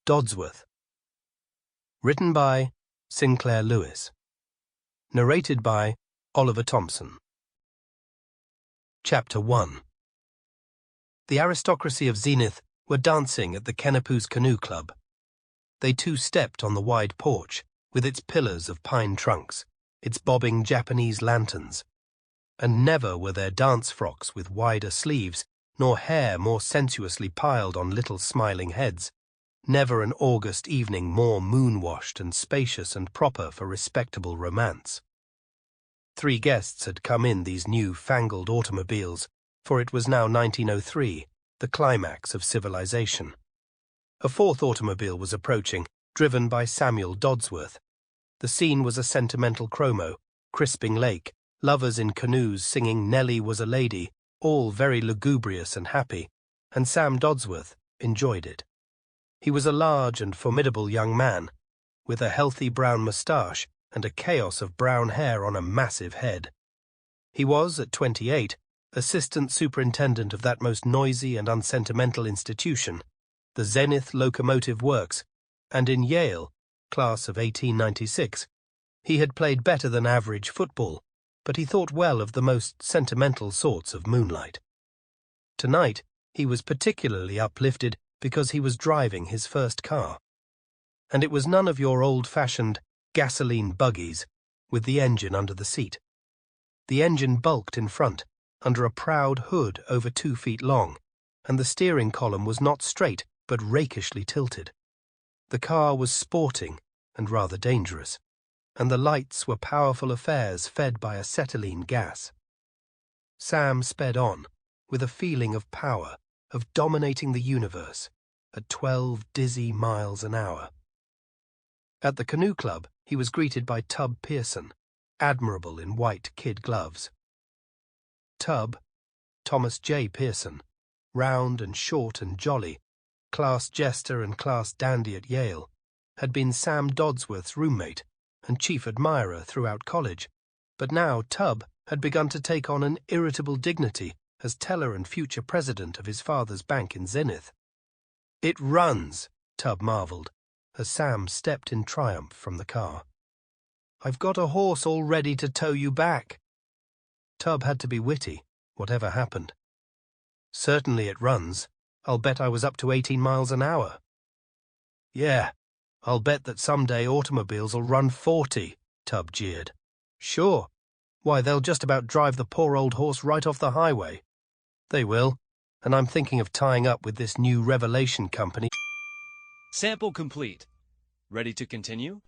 Dodsworth. Written by Sinclair Lewis. Narrated by Oliver Thompson. Chapter 1. The aristocracy of Zenith were dancing at the Kennepoos Canoe Club. They too stepped on the wide porch, with its pillars of pine trunks, its bobbing Japanese lanterns. And never were there dance frocks with wider sleeves, nor hair more sensuously piled on little smiling heads. Never an August evening more moon-washed and spacious and proper for respectable romance. 3 guests had come in these new-fangled automobiles, for it was now 1903, the climax of civilization. A 4th automobile was approaching, driven by Samuel Dodsworth. The scene was a sentimental chromo, Crisping Lake, lovers in canoes singing Nellie Was a Lady, all very lugubrious and happy, and Sam Dodsworth enjoyed it. He was a large and formidable young man, with a healthy brown moustache and a chaos of brown hair on a massive head. He was, at 28, assistant superintendent of that most noisy and unsentimental institution, the Zenith Locomotive Works, and in Yale, class of 1896, he had played better than average football, but he thought well of the most sentimental sorts of moonlight. Tonight, he was particularly uplifted because he was driving his first car. And it was none of your old-fashioned gasoline buggies with the engine under the seat. The engine bulked in front, under a proud hood over 2 feet long, and the steering column was not straight but rakishly tilted. The car was sporting and rather dangerous, and the lights were powerful affairs fed by acetylene gas. Sam sped on, with a feeling of power, of dominating the universe, at 12 dizzy miles an hour. At the canoe club, he was greeted by Tub Pearson, admirable in white kid gloves. Tub, Thomas J. Pearson, round and short and jolly, class jester and class dandy at Yale, had been Sam Dodsworth's roommate and chief admirer throughout college, but now Tub had begun to take on an irritable dignity as teller and future president of his father's bank in Zenith. "It runs," Tub marveled, as Sam stepped in triumph from the car. "I've got a horse all ready to tow you back." Tub had to be witty, whatever happened. "Certainly it runs. I'll bet I was up to 18 miles an hour. "Yeah, I'll bet that someday automobiles'll run 40, Tub jeered. "Sure. Why, they'll just about drive the poor old horse right off the highway." "They will, and I'm thinking of tying up with this new Revelation company." Sample complete. Ready to continue?